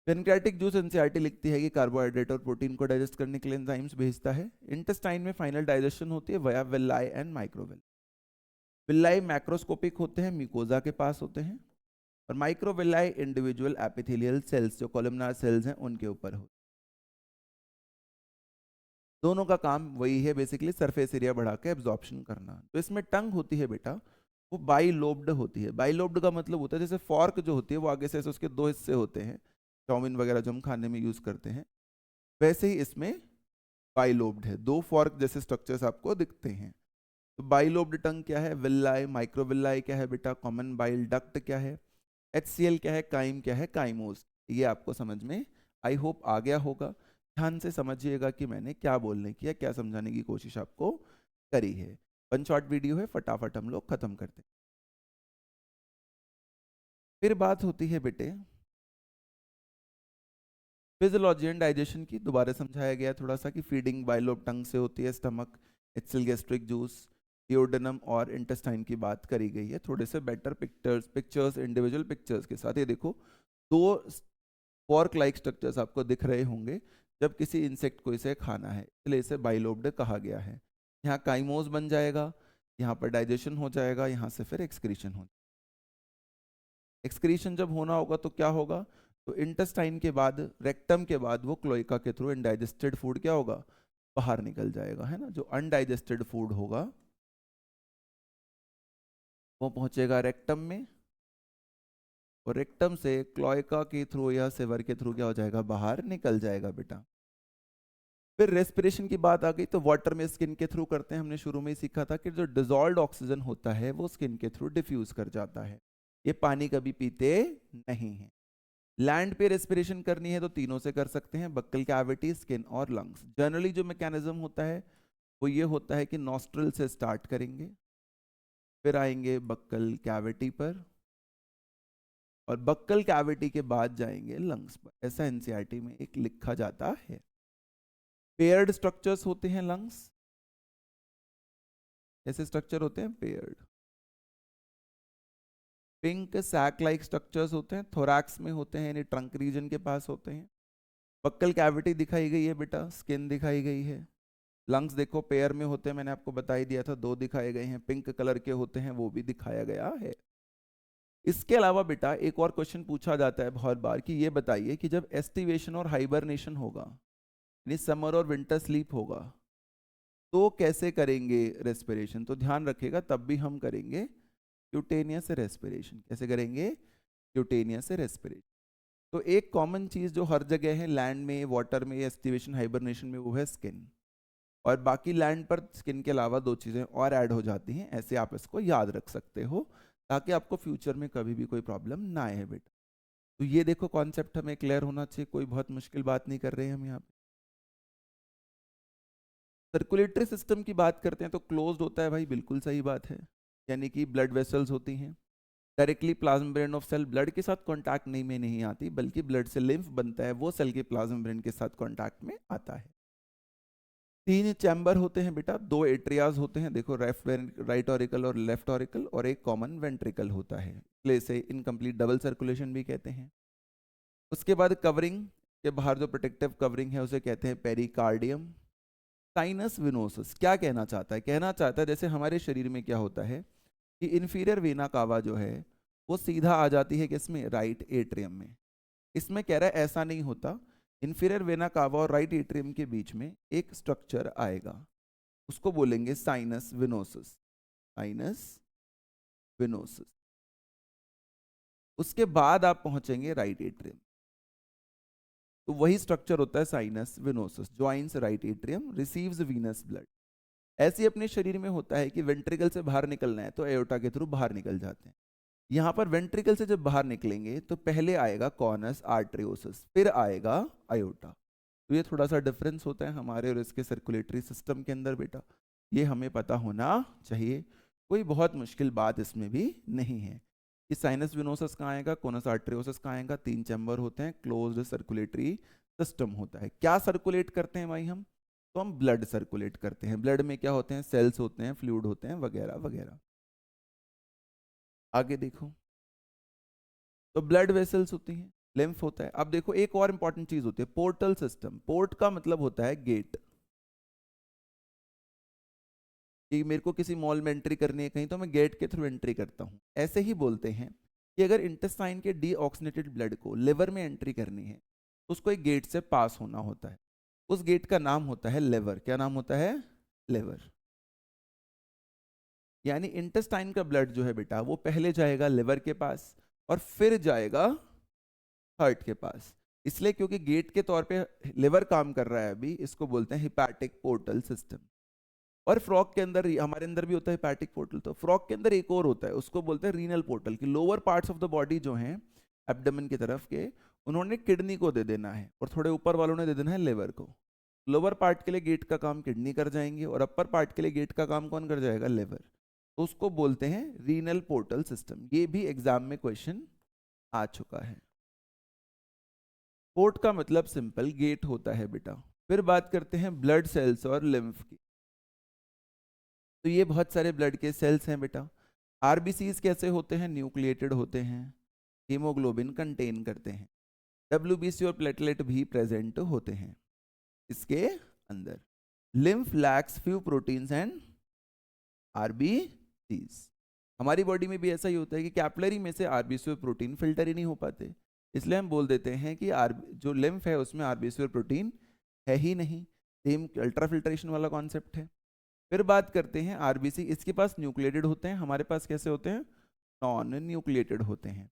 पेनक्रियाटिक जूस एनसीईआरटी लिखती है कि कार्बोहाइड्रेट और प्रोटीन को डाइजेस्ट करने के लिए एंजाइम्स भेजता है। इंटेस्टाइन में फाइनल डाइजेशन होती है via villi and microvilli. Villi macroscopic होते हैं, म्यूकोजा के पास होते हैं, और माइक्रोविलाई इंडिविजुअल एपिथेलियल सेल्स जो कॉलमनार सेल्स हैं उनके ऊपर हो। दोनों का काम वही है बेसिकली, सरफेस एरिया बढ़ा के एब्जॉर्प्शन करना। तो इसमें टंग होती है बेटा, वो बाइलोब्ड होती है। बाइलोब्ड का मतलब होता है जैसे फॉर्क जो होती है वो आगे से ऐसे उसके दो हिस्से होते हैं, चाउमीन वगैरह जो हम खाने में यूज करते हैं, वैसे ही इसमें बाइलोब्ड है, दो फॉर्क जैसे स्ट्रक्चर्स आपको दिखते हैं। तो बाइलोब्ड टंग क्या है, विल्लाई, माइक्रोविल्लाई क्या है बेटा, कॉमन बाइल डक्ट क्या है, एचसीएल क्या है, काइम क्या है, काइमोस। ये आपको समझ में आई होप आ गया होगा। ध्यान से समझिएगा कि मैंने क्या बोलने की या क्या समझाने की कोशिश आपको करी है। वन शॉट वीडियो है, फटाफट हम लोग खत्म करते हैं। फिर बात होती है बेटे फिजियोलॉजी एंड डाइजेशन की, दोबारा समझाया गया थोड़ा सा कि फीडिंग बाइलोब टंग से होती है, stomach, HCL, gastric juice, duodenum और इंटेस्टाइन की बात करी गई है। थोड़े से बेटर पिक्चर्स इंडिविजुअल पिक्चर्स के साथ। ये देखो दो फॉर्क लाइक स्ट्रक्चर्स आपको दिख रहे होंगे जब किसी इंसेक्ट को इसे खाना है, इसलिए इसे बाइलोब्ड कहा गया है। यहाँ काइमोस बन जाएगा, यहाँ पर डाइजेशन हो जाएगा, यहाँ से फिर एक्सक्रीशन हो। एक्सक्रीशन जब होना होगा तो क्या होगा, तो इंटेस्टाइन के बाद, रेक्टम के बाद वो क्लोइका के थ्रू इनडाइजेस्टेड फूड क्या होगा, बाहर निकल जाएगा, है ना। जो अनडाइजेस्टेड फूड होगा वो पहुंचेगा रेक्टम में, और रेक्टम से क्लोएका के थ्रू या सेवर के थ्रू क्या हो जाएगा, बाहर निकल जाएगा बेटा। फिर रेस्पिरेशन की बात आ गई तो वाटर में स्किन के थ्रू करते हैं। हमने शुरू में ही सीखा था कि जो डिजॉल्व्ड ऑक्सीजन होता है वो स्किन के थ्रू डिफ्यूज कर जाता है, ये पानी कभी पीते नहीं है। लैंड पे रेस्पिरेशन करनी है तो तीनों से कर सकते हैं, बक्कल कैविटी, स्किन और लंग्स। जनरली जो मैकेनिज्म होता है वो ये होता है कि नॉस्ट्रल से स्टार्ट करेंगे, फिर आएंगे बक्कल कैविटी पर, और बक्कल कैविटी के बाद जाएंगे लंग्स पर। ऐसा एनसीईआरटी में एक लिखा जाता है। पेयर्ड स्ट्रक्चर्स होते हैं लंग्स। ऐसे स्ट्रक्चर होते हैं paired. Pink sac like structures होते हैं, थोरैक्स में होते हैं, यानी ट्रंक रीजन के पास होते हैं। बक्कल कैविटी दिखाई गई है बेटा, स्किन दिखाई गई है। लंग्स देखो पेयर में होते हैं, मैंने आपको बता ही दिया था, 2 दिखाए गए हैं, पिंक कलर के होते हैं, वो भी दिखाया गया है। इसके अलावा बेटा एक और क्वेश्चन पूछा जाता है बहुत बार कि ये बताइए कि जब एस्टिवेशन और हाइबरनेशन होगा, यानी समर और विंटर स्लीप होगा, तो कैसे करेंगे रेस्पिरेशन। तो ध्यान रखिएगा, तब भी हम करेंगे क्यूटेनियस रेस्पिरेशन। कैसे करेंगे, क्यूटेनियस रेस्पिरेशन। तो एक कॉमन चीज जो हर जगह है, लैंड में, वाटर में, एस्टिवेशन हाइबरनेशन में, वो है स्किन। और बाकी लैंड पर स्किन के अलावा 2 चीजें और ऐड हो जाती हैं। ऐसे आप इसको याद रख सकते हो ताकि आपको फ्यूचर में कभी भी कोई प्रॉब्लम ना आए बेटा। तो ये देखो कॉन्सेप्ट हमें क्लियर होना चाहिए, कोई बहुत मुश्किल बात नहीं कर रहे हैं हम यहाँ पे। सर्कुलेटरी सिस्टम की बात करते हैं तो क्लोज्ड होता है भाई, बिल्कुल सही बात है। यानी कि ब्लड वेसल्स होती हैं, directly plasma membrane of cell blood के साथ कांटेक्ट में नहीं आती, बल्कि ब्लड से लिम्फ बनता है, वो सेल के प्लाज्मा मेम्ब्रेन के साथ कांटेक्ट में आता है। 3 चैम्बर होते हैं बेटा, 2 एट्रियाज होते हैं, देखो राइट ऑरिकल और लेफ्ट ऑरिकल, और एक कॉमन वेंट्रिकल होता है, इसलिए इसे इनकम्प्लीट डबल सर्कुलेशन भी कहते हैं। उसके बाद कवरिंग के बाहर जो प्रोटेक्टिव कवरिंग है उसे कहते हैं पेरिकार्डियम। साइनस विनोसस क्या कहना चाहता है, कहना चाहता है जैसे हमारे शरीर में क्या होता है कि इन्फीरियर वेना कावा जो है वो सीधा आ जाती है किसमें, राइट एट्रियम में। इसमें कह रहा है ऐसा नहीं होता, इन्फीरियर वेना कावा और राइट एट्रियम के बीच में एक स्ट्रक्चर आएगा, उसको बोलेंगे साइनस विनोसस। Sinus venosus. उसके बाद आप पहुंचेंगे राइट एट्रियम, तो वही स्ट्रक्चर होता है sinus venosus, joins right atrium, receives venous blood. ऐसे अपने शरीर में होता है कि वेंट्रिकल से बाहर निकलना है तो एओर्टा के थ्रू बाहर निकल जाते हैं। यहाँ पर वेंट्रिकल से जब बाहर निकलेंगे तो पहले आएगा कॉनस आर्टरियोसस, फिर आएगा आयोटा। तो ये थोड़ा सा डिफरेंस होता है हमारे और इसके सर्कुलेटरी सिस्टम के अंदर बेटा, ये हमें पता होना चाहिए, कोई बहुत मुश्किल बात इसमें भी नहीं है। कि साइनस विनोसस कहाँ आएगा, कोनस आर्टरियोसस कहाँ आएगा, 3 चैम्बर होते हैं, क्लोज्ड सर्कुलेटरी सिस्टम होता है। क्या सर्कुलेट करते हैं भाई हम, तो हम ब्लड सर्कुलेट करते हैं। ब्लड में क्या होते हैं, सेल्स होते हैं, फ्लूइड होते हैं, वगैरह वगैरह। आगे देखो, तो ब्लड वेसल्स होती हैं, लिम्फ होता है। अब देखो एक और इंपॉर्टेंट चीज होती है पोर्टल सिस्टम। पोर्ट का मतलब होता है गेट, कि मेरे को किसी मॉल में एंट्री करनी है कहीं तो मैं गेट के थ्रू एंट्री करता हूँ। ऐसे ही बोलते हैं कि अगर इंटेस्टाइन के डीऑक्सीनेटेड ब्लड को लिवर में एंट्री करनी है तो उसको एक गेट से पास होना होता है, उस गेट का नाम होता है लेवर। क्या नाम होता है, लेवर। यानी इंटेस्टाइन का ब्लड जो है बेटा वो पहले जाएगा लिवर के पास और फिर जाएगा हार्ट के पास, इसलिए क्योंकि गेट के तौर पे लिवर काम कर रहा है अभी, इसको बोलते हैं हिपैटिक पोर्टल सिस्टम। और फ्रॉग के अंदर, हमारे अंदर भी होता है हिपैटिक पोर्टल, तो फ्रॉग के अंदर एक और होता है, उसको बोलते हैं रीनल पोर्टल। कि lower parts of the body जो हैं एब्डोमेन की तरफ के, उन्होंने किडनी को दे देना है और थोड़े ऊपर वालों ने दे देना है लिवर को। लोअर पार्ट के लिए गेट का काम किडनी कर जाएंगे और अपर पार्ट के लिए गेट का काम कौन कर जाएगा, लिवर। तो उसको बोलते हैं रीनल पोर्टल सिस्टम। ये भी एग्जाम में क्वेश्चन आ चुका है। पोर्ट का मतलब सिंपल गेट होता है बेटा। फिर बात करते हैं ब्लड सेल्स और लिम्फ की। तो ये बहुत सारे ब्लड के सेल्स हैं बेटा। आरबीसीज कैसे होते हैं, न्यूक्लिएटेड होते हैं, हीमोग्लोबिन कंटेन करते हैं। डब्ल्यूबीसी और प्लेटलेट भी प्रेजेंट होते हैं इसके अंदर। Lymph lakhs few proteins and RBCs. हमारी बॉडी में भी ऐसा ही होता है कि कैपिलरी में से आरबीसी और प्रोटीन फिल्टर ही नहीं हो पाते, इसलिए हम बोल देते हैं कि जो लिम्फ है उसमें आरबीसी और प्रोटीन है ही नहीं। सेम अल्ट्रा फिल्ट्रेशन वाला कॉन्सेप्ट है। फिर बात करते हैं आरबीसी, इसके पास न्यूक्लिएटेड होते हैं, हमारे पास कैसे होते हैं, नॉन न्यूक्लिएटेड होते हैं।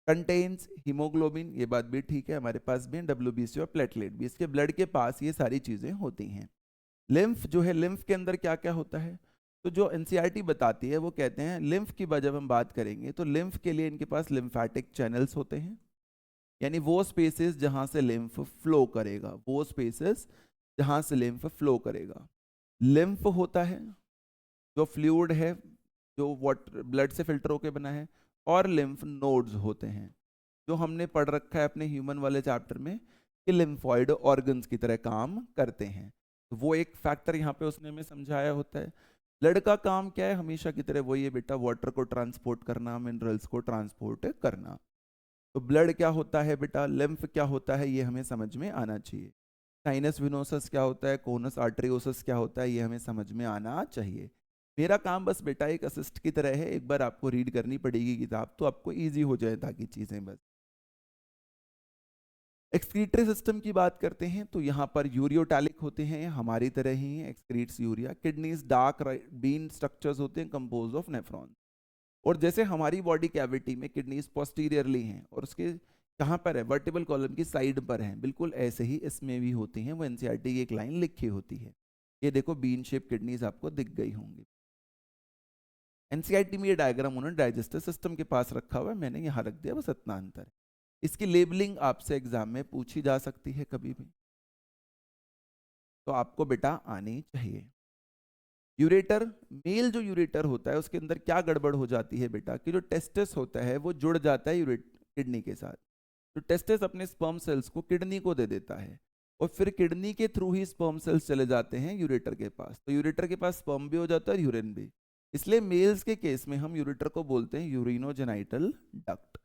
कंटेन्स हीमोग्लोबिन, ये बात भी ठीक है, हमारे पास भी डब्ल्यूबीसी और प्लेटलेट भी, इसके ब्लड के पास ये सारी चीजें होती हैं। लिम्फ जो है, लिम्फ के अंदर क्या क्या होता है, तो जो एनसीईआरटी बताती है वो कहते हैं लिम्फ की जब हम बात करेंगे तो लिम्फ के लिए इनके पास लिम्फेटिक चैनल्स होते हैं, यानी वो स्पेसेस जहां से लिम्फ फ्लो करेगा, वो स्पेसेस जहां से लिम्फ फ्लो करेगा। लिम्फ होता है जो फ्लूइड है, जो वाटर ब्लड से फिल्टर होकर बना है, और लिम्फ नोड्स होते हैं जो हमने पढ़ रखा है अपने ह्यूमन वाले चैप्टर में कि लिम्फॉइड ऑर्गन्स की तरह काम करते हैं। तो वो एक फैक्टर यहाँ पे उसने हमें समझाया होता है। ब्लड का काम क्या है, हमेशा की तरह वही है बेटा, वाटर को ट्रांसपोर्ट करना, मिनरल्स को ट्रांसपोर्ट करना। तो ब्लड क्या होता है बेटा, लिम्फ क्या होता है, ये हमें समझ में आना चाहिए। साइनस विनोसस क्या होता है, कोनस आर्टरियोसस क्या होता है, ये हमें समझ में आना चाहिए। मेरा काम बस बेटा एक असिस्ट की तरह है, एक बार आपको रीड करनी पड़ेगी किताब तो आपको इजी हो जाए ताकि चीजें बस। एक्सक्रीटरी सिस्टम की बात करते हैं तो यहाँ पर यूरियोटैलिक होते हैं, हमारी तरह ही excretes urea. Kidneys dark bean structures होते हैं कंपोज ऑफ नेफ्रॉन। और जैसे हमारी बॉडी कैविटी में किडनीज पोस्टीरियरली हैं और उसके कहाँ पर है, वर्टिबल कॉलम की साइड पर हैं, बिल्कुल ऐसे ही इसमें भी होती हैं। वो एनसीईआरटी की एक लाइन लिखी होती है, ये देखो बीन शेप किडनीज आपको दिख गई होंगी। एनसीईआरटी में ये डायग्राम उन्होंने डाइजेस्टिव सिस्टम के पास रखा हुआ है, मैंने यहाँ रख दिया, बस इतना अंतर है। इसकी लेबलिंग आपसे एग्जाम में पूछी जा सकती है कभी भी, तो आपको बेटा आनी चाहिए। यूरेटर, मेल जो यूरेटर होता है उसके अंदर क्या गड़बड़ हो जाती है बेटा, कि जो टेस्टिस होता है वो जुड़ जाता है किडनी के साथ। तो टेस्टिस अपने स्पर्म सेल्स को किडनी को दे देता है और फिर किडनी के थ्रू ही स्पर्म सेल्स चले जाते हैं यूरेटर के पास। तो यूरेटर के पास स्पर्म भी हो जाता है और यूरिन भी। इसलिए मेल्स के केस में हम यूरेटर को बोलते हैं यूरिनोजेनाइटल डक्ट।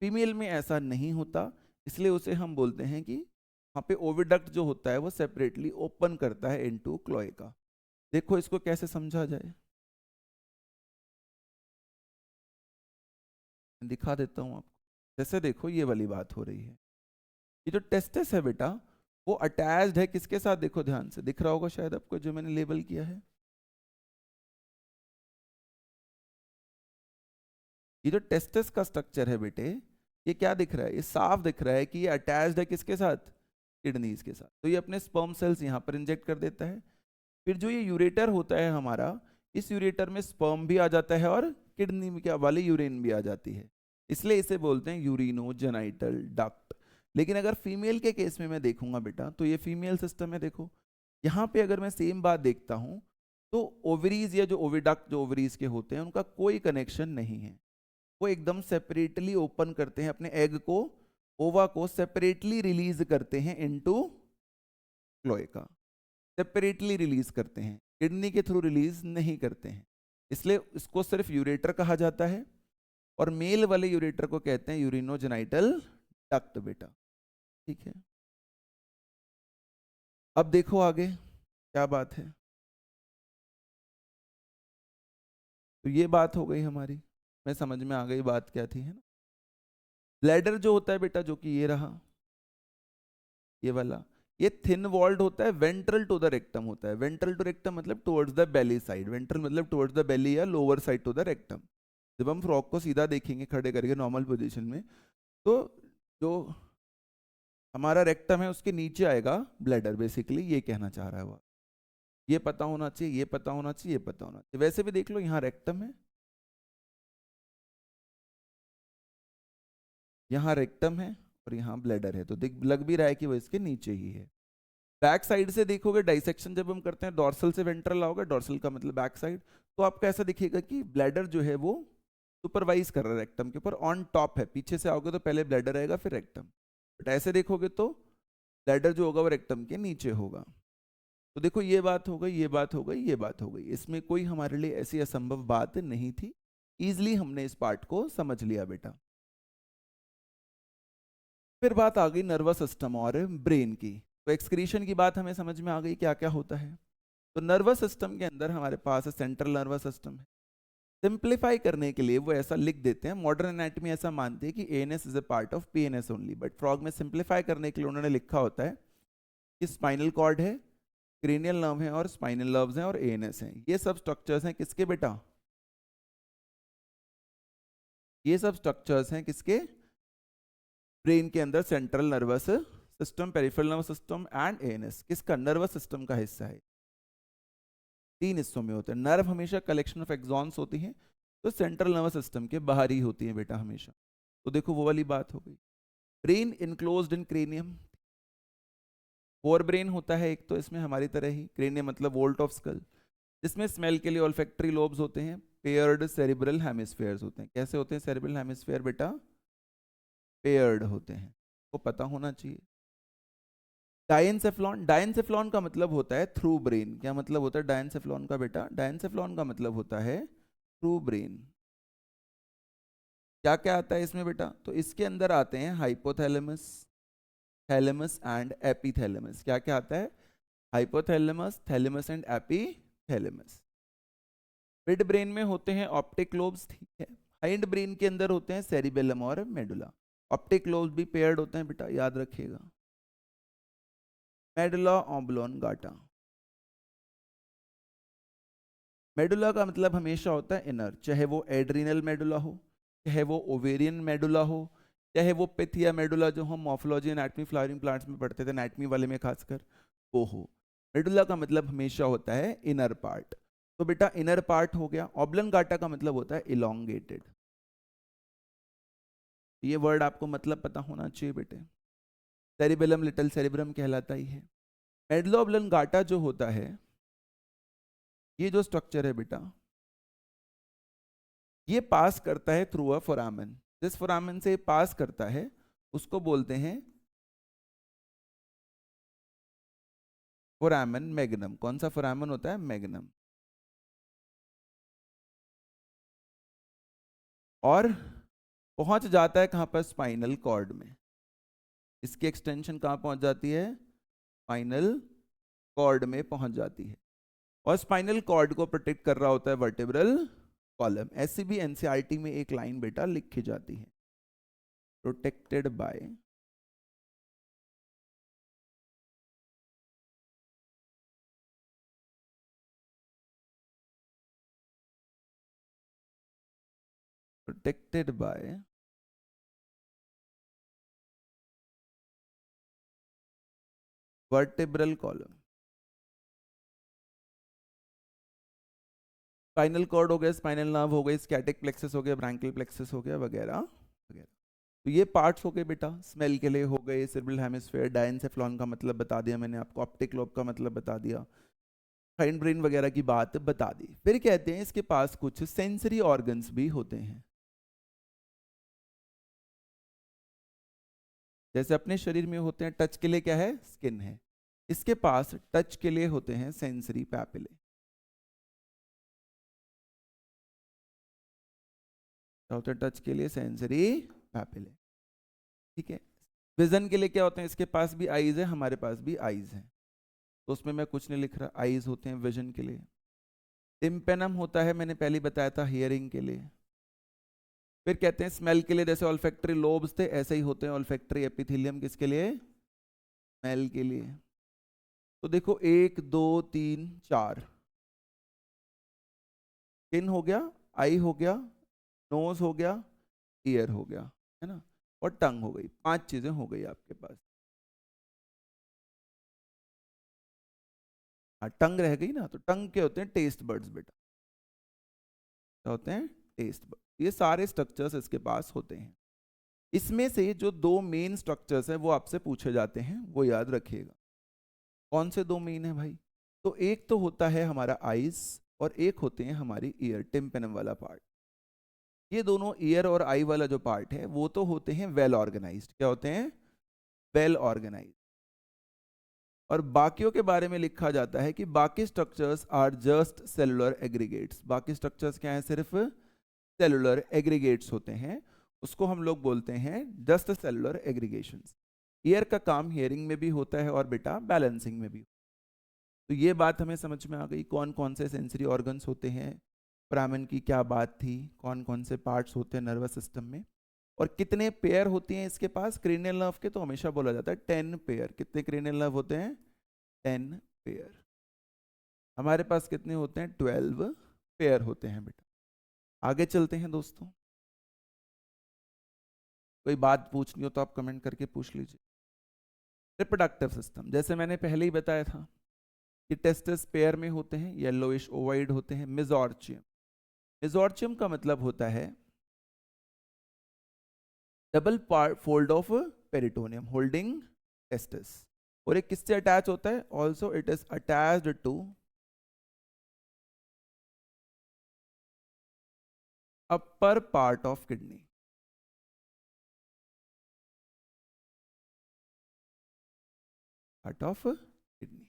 फीमेल में ऐसा नहीं होता, इसलिए उसे हम बोलते हैं कि वहाँ पे ओविडक्ट जो होता है वो सेपरेटली ओपन करता है इनटू क्लोएका। देखो इसको कैसे समझा जाए, दिखा देता हूँ आपको। जैसे देखो ये वाली बात हो रही है, ये जो टेस्टिस है बेटा वो अटैच्ड है किसके साथ, देखो ध्यान से, दिख रहा होगा शायद आपको जो मैंने लेबल किया है। ये जो टेस्टिस का स्ट्रक्चर है बेटे, ये क्या दिख रहा है, ये साफ दिख रहा है कि ये अटैच्ड है किसके साथ, किडनीज के साथ। तो ये अपने स्पर्म सेल्स यहाँ पर इंजेक्ट कर देता है। फिर जो ये यूरेटर होता है हमारा, इस यूरेटर में स्पर्म भी आ जाता है और किडनी में क्या वाली यूरिन भी आ जाती है, इसलिए इसे बोलते हैं यूरिनोजेनाइटल डक्ट। लेकिन अगर फीमेल के केस में मैं देखूंगा बेटा, तो ये फीमेल सिस्टम है, देखो यहाँ पे अगर मैं सेम बात देखता हूँ तो ओवरीज या जो ओविडक्ट जो ओवरीज के होते हैं उनका कोई कनेक्शन नहीं है, वो एकदम सेपरेटली ओपन करते हैं अपने एग को, ओवा को सेपरेटली रिलीज करते हैं इनटू क्लोएका, सेपरेटली रिलीज करते हैं, किडनी के थ्रू रिलीज नहीं करते हैं, इसलिए इसको सिर्फ यूरेटर कहा जाता है। और मेल वाले यूरेटर को कहते हैं यूरिनोजेनाइटल डक्ट बेटा, ठीक है। अब देखो आगे क्या बात है, तो ये बात हो गई हमारी, मैं समझ में आ गई बात क्या थी, है ना। ब्लैडर जो होता है बेटा, जो कि ये रहा, ये वाला, ये थिन वॉल्ड होता है, वेंट्रल टू द रेक्टम होता है। वेंट्रल टू रेक्टम मतलब towards the belly side, ventral मतलब टुवर्ड्स द बेली या lower side to the rectum. जब हम फ्रॉक को सीधा देखेंगे खड़े करके नॉर्मल पोजीशन में, तो जो हमारा रेक्टम है उसके नीचे आएगा ब्लैडर, बेसिकली ये कहना चाह रहा है वो। ये पता होना चाहिए, ये पता होना चाहिए, ये पता होना चाहिए। वैसे भी देख लो, यहाँ रेक्टम है, यहाँ रेक्टम है और यहाँ ब्लैडर है, तो दिख लग भी रहा है कि वो इसके नीचे ही है। बैक साइड से देखोगे, डाइसेक्शन जब हम करते हैं डॉर्सल से वेंट्रल आओगे, डॉर्सल का मतलब बैक साइड, तो आपको ऐसा दिखेगा कि ब्लैडर जो है वो सुपरवाइज कर रहा है रेक्टम के ऊपर, ऑन टॉप है। पीछे से आओगे तो पहले ब्लैडर आएगा फिर रेक्टम, बट ऐसे देखोगे तो ब्लैडर जो होगा वो रेक्टम के नीचे होगा। तो देखो ये बात हो गई, ये बात हो गई, ये बात हो गई, इसमें कोई हमारे लिए ऐसी असंभव बात नहीं थी, इजिली हमने इस पार्ट को समझ लिया बेटा। फिर बात आ गई नर्वस सिस्टम और ब्रेन की, तो एक्सक्रीशन की बात हमें समझ में आ गई क्या क्या होता है। तो नर्वस सिस्टम के अंदर हमारे पास सेंट्रल नर्वस सिस्टम है। सिंप्लीफाई करने के लिए वो ऐसा लिख देते हैं, मॉडर्न एनाटॉमी ऐसा मानती है कि ANS is a part of PNS only, but frog में सिंप्लीफाई करने के लिए उन्होंने लिखा होता है कि स्पाइनल कॉर्ड है, क्रेनियल नर्व है और स्पाइनल नर्व्स हैं और एएनएस हैं। ये सब स्ट्रक्चर्स हैं किसके बेटा? ये सब स्ट्रक्चर्स हैं किसके? ब्रेन के अंदर central nervous system, peripheral nervous system and ANS. किसका? नर्वस सिस्टम का हिस्सा है। तीन हिस्सों में होते हैं। नर्व हमेशा कलेक्शन ऑफ एक्सॉन्स होती हैं, तो सेंट्रल नर्वस सिस्टम के बाहर ही होती है बेटा हमेशा। तो देखो वो वाली बात हो गई। ब्रेन इनक्लोज्ड इन क्रेनियम। फोर ब्रेन होता है एक, तो इसमें हमारी तरह ही क्रेनियम मतलब वोल्ट ऑफ स्कल, जिसमें स्मेल के लिए ऑल्फैक्टरी लोब्स होते हैं, पेयर्ड सेरिब्रल हेमिस्फेयर्स होते हैं। कैसे होते हैं सेरिब्रल हेमिस्फेयर बेटा? पेयर्ड होते हैं, वो पता होना चाहिए। डायनसेफ्लॉन, डायनसेफ्लॉन का मतलब होता है थ्रू ब्रेन। क्या मतलब होता है डायनसेफ्लॉन का बेटा? डायनसेफ्लॉन का मतलब होता है थ्रू ब्रेन। क्या क्या आता है इसमें बेटा? तो इसके अंदर आते हैं हाइपोथैलेमस, थैलेमस एंड एपीथैलेमस। क्या क्या आता है? Hypothalamus, thalamus and epithalamus. Midbrain में होते हैं ऑप्टिक लोब्स, ठीक है। हाइंड ब्रेन के अंदर होते हैं सेरिबेलम और मेडुला। ऑप्टिक लोब्स भी पेयर्ड होते हैं बेटा, याद रखिएगा। Medulla oblongata. मेडुला का मतलब हमेशा होता है इनर, चाहे वो एड्रिनल मेडुला हो, चाहे वो ओवेरियन मेडुला हो, चाहे वो पिथिया मेडुला जो हम मॉर्फोलॉजी एनाटॉमी फ्लावरिंग प्लांट्स में पढ़ते थे एनाटॉमी वाले में खासकर, वो हो। मेडुला का मतलब हमेशा होता है इनर पार्ट। तो बेटा इनर पार्ट हो गया। ऑब्लोंगाटा का मतलब होता है इलोंगेटेड। ये वर्ड आपको मतलब पता होना चाहिए बेटे। सेरिबेलम लिटिल सेरिब्रम कहलाता ही है। मेडुला ऑब्लोंगाटा जो होता है, ये जो स्ट्रक्चर है बेटा, ये पास करता है थ्रू अ फोरामेन। जिस फोरामेन से पास करता है उसको बोलते हैं फोरामेन मैग्नम। कौन सा फोरामेन होता है? मैग्नम। और पहुंच जाता है कहां पर? स्पाइनल कॉर्ड में। इसकी एक्सटेंशन कहां पहुंच जाती है? स्पाइनल कॉर्ड में पहुंच जाती है। और स्पाइनल कॉर्ड को प्रोटेक्ट कर रहा होता है वर्टेब्रल कॉलम। ऐसी भी एनसीईआरटी में एक लाइन बेटा लिखी जाती है, protected by protected by vertebral column. Spinal cord हो गया, स्पाइनल नर्व हो गई, स्कैटिक प्लेक्सस हो गया, ब्रैंकियल प्लेक्सस हो गया, वगैरह वगैरह। तो ये पार्ट्स हो गए बेटा। स्मेल के लिए हो गए सेरिब्रल हेमिस्फीयर, डायनसेफ्लॉन का मतलब बता दिया मैंने आपको, ऑप्टिक लोब का मतलब बता दिया, हाइंड ब्रेन वगैरह की बात बता दी। फिर कहते हैं इसके पास कुछ सेंसरी ऑर्गन्स भी होते हैं। जैसे अपने शरीर में होते हैं टच के लिए क्या है? स्किन है। इसके पास टच के लिए होते हैं सेंसरी पैपिले। क्या होता है टच के लिए? सेंसरी पैपिले, ठीक है। विजन के लिए क्या होते हैं? इसके पास भी आईज है, हमारे पास भी आईज है, तो उसमें मैं कुछ नहीं लिख रहा। आईज होते हैं विजन के लिए। टिम्पेनम होता है, मैंने पहले बताया था, हियरिंग के लिए। फिर कहते हैं स्मेल के लिए, जैसे ऑल्फैक्टरी लोब्स थे ऐसे ही होते हैं ऑल्फैक्टरी एपिथेलियम। किसके लिए? स्मेल के लिए। तो देखो 1 2 3 4, स्किन हो गया, आई हो गया, नोज हो गया, ईयर हो गया, है ना, और टंग हो गई। 5 चीजें हो गई आपके पास। हाँ टंग रह गई ना, तो टंग के होते हैं टेस्ट बर्ड्स बेटा। क्या होते हैं? Taste bud. ये सारे स्ट्रक्चर्स इसके पास होते हैं। इसमें से जो दो मेन स्ट्रक्चर्स हैं वो आपसे पूछे जाते हैं, वो याद रखिएगा। कौन से दो मेन है भाई? तो एक तो होता है हमारा आईज, और एक होते हैं हमारी ईयर, टिम्पेनम वाला पार्ट। ये दोनों ईयर और आई वाला जो पार्ट है वो तो होते हैं वेल ऑर्गेनाइज्ड। क्या होते हैं? Well organised. और बाकियों के बारे में लिखा जाता है कि बाकी structures are just cellular aggregates. बाकी स्ट्रक्चर्स क्या हैं? सिर्फ सेलुलर एग्रीगेट्स होते हैं। उसको हम लोग बोलते हैं जस्ट सेलुलर एग्रीगेशंस। ईयर का काम हियरिंग में भी होता है और बेटा बैलेंसिंग में भी। तो ये बात हमें समझ में आ गई, कौन कौन से सेंसरी ऑर्गन्स होते हैं, ब्राह्मण की क्या बात थी, कौन कौन से पार्ट्स होते हैं नर्वस सिस्टम में, और कितने पेयर होती हैं इसके पास क्रेनियल नर्व के। तो हमेशा बोला जाता है 10 पेयर। कितने क्रेनियल नर्व होते हैं? 10 पेयर। हमारे पास कितने होते हैं? 12 पेयर होते हैं बेटा। आगे चलते हैं दोस्तों। कोई बात पूछनी हो तो आप कमेंट करके पूछ लीजिए। रिप्रोडक्टिव सिस्टम, जैसे मैंने पहले ही बताया था कि टेस्टिस पेयर में होते हैं, येलोइश ओवाइड होते हैं। मेसोर्चियम, मेसोर्चियम का मतलब होता है double fold of peritoneum holding testis. और एक किससे अटैच होता है? Also it is attached to upper part of kidney. Part of kidney.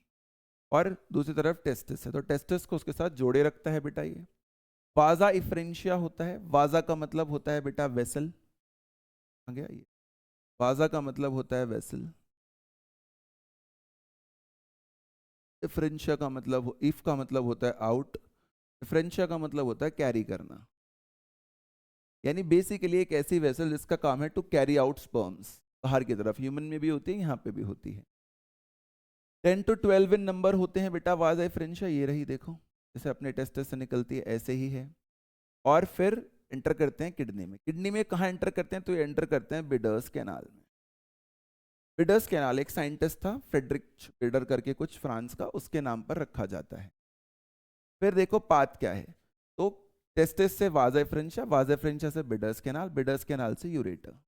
और दूसरी तरफ टेस्टिस है, तो टेस्टिस को उसके साथ जोड़े रखता है बेटा ये। वाजा इफ्रेंशिया होता है। वाजा का मतलब होता है बेटा वेसल। आ गया ये। वाजा का मतलब होता है वेसल। इफ्रेंशिया का मतलब, इफ का मतलब होता है आउट, इफ्रेंशिया का मतलब होता है कैरी करना। यानी बेसिकली एक ऐसी वेसल जिसका काम है टू कैरी आउट स्पर्म्स बाहर की तरफ। ह्यूमन में भी होती है, यहाँ पे भी होती है। 10 to 12 इन नंबर होते हैं बेटा वाजा इफ्रेंशिया। ये रही देखो, जैसे अपने टेस्टिस से निकलती है ऐसे ही है। और फिर एंटर करते हैं किडनी में। किडनी में कहाँ एंटर करते हैं? तो ये एंटर करते हैं बिडर्स कैनाल में। बिडर्स कैनाल एक साइंटिस्ट था, फ्रेडरिक बिडर करके कुछ फ्रांस का, उसके नाम पर रखा जाता है। फिर देखो पाथ क्या है, तो टेस्टिस से वाजा इफ्रेंशिया, वाजा इफ्रेंशिया से बिडर्स कैनाल, बिडर्स कैनाल से यूरेटर।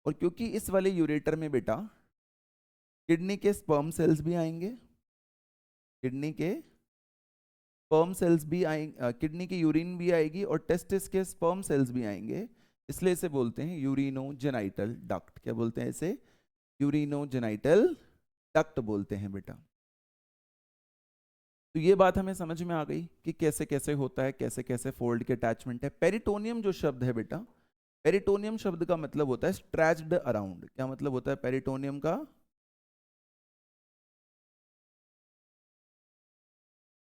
और क्योंकि इस वाले यूरेटर में बेटा किडनी के स्पर्म सेल्स भी आएंगे, किडनी के स्पर्म सेल्स भी आएंगे, किडनी की यूरिन भी आएगी और टेस्टिस के स्पर्म सेल्स भी आएंगे। इसलिए इसे बोलते हैं यूरिनोजेनाइटल डक्ट। क्या बोलते हैं इसे? यूरिनोजेनाइटल डक्ट बोलते हैं बेटा। तो ये बात हमें समझ में आ गई कि कैसे कैसे होता है, कैसे कैसे फोल्ड के अटैचमेंट है। पेरिटोनियम जो शब्द है बेटा, पेरिटोनियम शब्द का मतलब होता है स्ट्रेच्ड अराउंड। क्या मतलब होता है पेरिटोनियम का?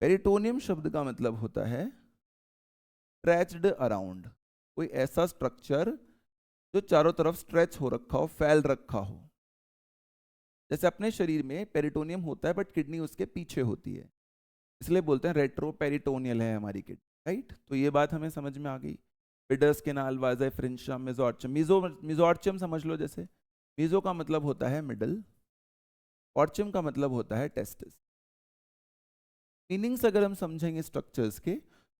पेरिटोनियम शब्द का मतलब होता है स्ट्रेच्ड अराउंड, कोई ऐसा स्ट्रक्चर जो चारों तरफ स्ट्रेच हो रखा हो, फैल रखा हो। जैसे अपने शरीर में पेरिटोनियम होता है बट किडनी उसके पीछे होती है, इसलिए बोलते हैं रेट्रो पेरिटोनियल है हमारी किडनी, राइट। तो ये बात हमें समझ में आ गई। बिडर्स कैनाल, वाजा इफ्रेंशिया, मेसोर्चियम। मेसोर्चियम समझ लो, जैसे मीजो का मतलब होता है मिडल, ऑर्चियम का मतलब होता है टेस्टिस। मीनिंग्स अगर हम समझेंगे स्ट्रक्चर्स के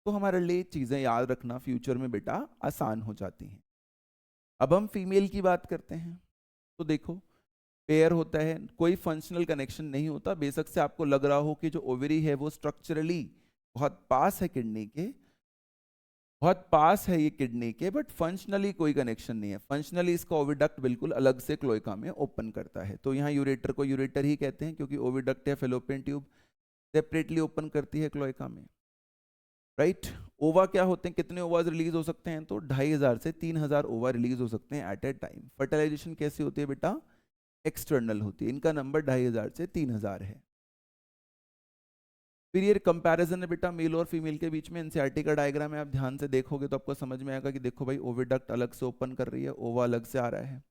तो हमारे लिए चीजें याद रखना फ्यूचर में बेटा आसान हो जाती हैं। अब हम फीमेल की बात करते हैं। तो देखो पेयर होता है, कोई फंक्शनल कनेक्शन नहीं होता। बेशक से आपको लग रहा हो कि जो ओवरी है वो स्ट्रक्चरली बहुत पास है किडनी के, बहुत पास है ये किडनी के, बट फंक्शनली कोई कनेक्शन नहीं है। फंक्शनली इसका ओविडक्ट बिल्कुल अलग से क्लोएका में ओपन करता है। तो यहाँ यूरेटर को यूरेटर ही कहते हैं क्योंकि ओविडक्ट या फेलोपियन ट्यूब सेपरेटली ओपन करती है क्लोएका में, राइट। ओवा क्या होते हैं? कितने ओवाज रिलीज हो सकते हैं? तो 2500 से 3000 ओवा रिलीज हो सकते हैं एट ए टाइम। फर्टिलाइजेशन कैसी होती है बेटा? एक्सटर्नल होती है। इनका नंबर 2500 से 3000 है। फिर ये कंपैरिजन है बेटा मेल और फीमेल के बीच में। एनसीईआरटी का डायग्राम है, आप ध्यान से देखोगे तो आपको समझ में आएगा कि देखो भाई ओविडक्ट अलग से ओपन कर रही है, ओवा अलग से आ रहा है,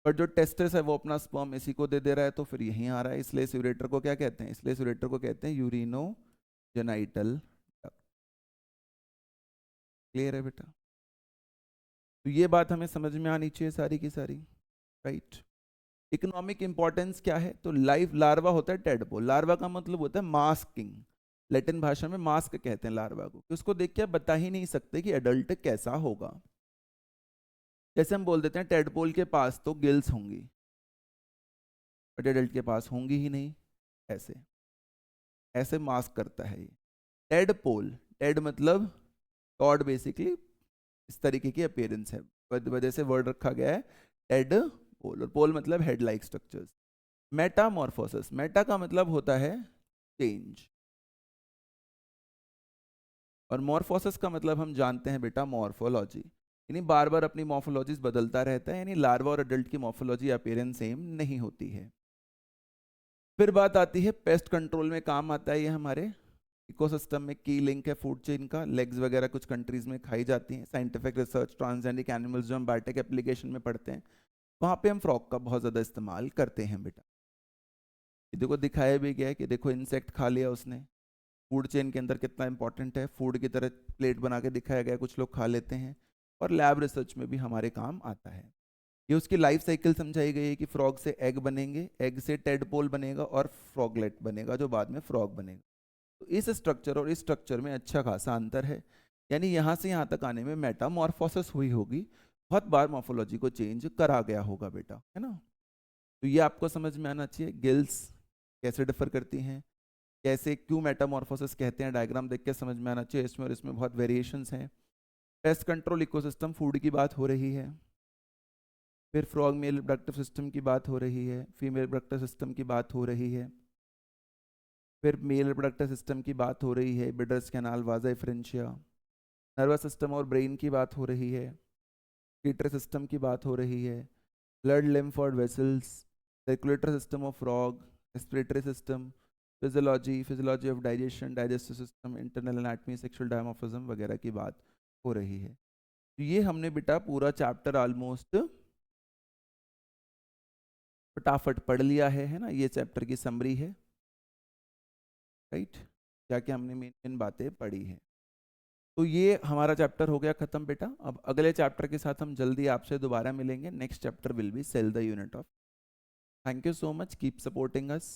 पर जो टेस्टिस है वो अपना स्पर्म इसी को दे दे रहा है, तो फिर यहीं आ रहा है। इसलिए इस यूरेटर को क्या कहते हैं? इसलिए इस यूरेटर को कहते हैं यूरिनोजेनाइटल डक्ट। क्लियर है बेटा? तो ये बात हमें समझ में आनी चाहिए सारी की सारी, राइट। इकोनॉमिक इंपॉर्टेंस क्या है? तो लाइव लार्वा होता है टेडपोल। लार्वा का मतलब होता है मास्किंग, लैटिन भाषा में मास्क कहते हैं लार्वा को। उसको देख के आप बता ही नहीं सकते कि एडल्ट कैसा होगा। जैसे हम बोल देते हैं टेडपोल के पास तो गिल्स होंगी, बट एडल्ट के पास होंगी ही नहीं। ऐसे ऐसे मास्क करता है ये टेडपोल। टेड मतलब टॉड, बेसिकली इस तरीके की अपीयरेंस है, वजह से वर्ड रखा गया है टेड पोल। और पोल मतलब head like structures. Metamorphosis, Meta का मतलब होता है चेंज, और मॉर्फोसिस का मतलब हम जानते हैं बेटा मॉर्फोलॉजी, यानी बार बार अपनी मॉर्फोलॉजीज बदलता रहता है। यानी लार्वा और एडल्ट की मॉर्फोलॉजी अपीयरेंस सेम नहीं होती है। फिर बात आती है पेस्ट कंट्रोल में काम आता है ये हमारे इकोसिस्टम में की लिंक है फूड चेन का। लेग्स वगैरह कुछ कंट्रीज में खाई जाती हैं। साइंटिफिक रिसर्च ट्रांसजेनिक एनिमल्स जो हम बायोटेक एप्लीकेशन में पढ़ते हैं, वहाँ पे हम फ्रॉग का बहुत ज़्यादा इस्तेमाल करते हैं बेटा। देखो दिखाया भी गया है कि देखो इंसेक्ट खा लिया उसने, फूड चेन के अंदर कितना इंपॉर्टेंट है, फूड की तरह प्लेट बना के दिखाया गया, कुछ लोग खा लेते हैं और लैब रिसर्च में भी हमारे काम आता है। ये उसकी लाइफ साइकिल समझाई गई है कि फ्रॉग से एग बनेंगे, एग से टेडपोल बनेगा और फ्रॉगलेट बनेगा जो बाद में फ्रॉग बनेगा। तो इस स्ट्रक्चर और इस स्ट्रक्चर में अच्छा खासा अंतर है, यानी यहाँ से यहाँ तक आने में मेटामॉर्फोसिस हुई होगी, बहुत बार मॉर्फोलॉजी को चेंज करा गया होगा बेटा, है ना। तो ये आपको समझ में आना चाहिए, गिल्स कैसे डिफर करती हैं, कैसे क्यों मेटामॉर्फोसिस कहते हैं, डायग्राम देख के समझ में आना चाहिए, इसमें और इसमें बहुत वेरिएशंस हैं। पेस्ट कंट्रोल इकोसिस्टम, फूड की बात हो रही है, फिर फ्रॉग मेल रिप्रोडक्टिव सिस्टम की बात हो रही है, फीमेल रिप्रोडक्टिव सिस्टम की बात हो रही है, फिर मेल रिप्रोडक्टिव सिस्टम की बात हो रही है, बिडर्स कैनाल, वाजा एफरेंशिया, नर्वस सिस्टम और ब्रेन की बात हो रही है, कीटर सिस्टम की बात हो रही है, blood lymphoid vessels, circulatory system of frog, respiratory system, physiology of digestion, digestive system, internal anatomy, sexual dimorphism वगैरह की बात हो रही है। तो ये हमने बेटा पूरा चैप्टर ऑलमोस्ट फटाफट पढ़ लिया है ना, ये चैप्टर की समरी है, राइट, क्या क्या हमने मेन मेन बातें पढ़ी हैं। तो ये हमारा चैप्टर हो गया खत्म बेटा। अब अगले चैप्टर के साथ हम जल्दी आपसे दोबारा मिलेंगे, next chapter will be cell the unit of. Thank you so much, keep supporting us.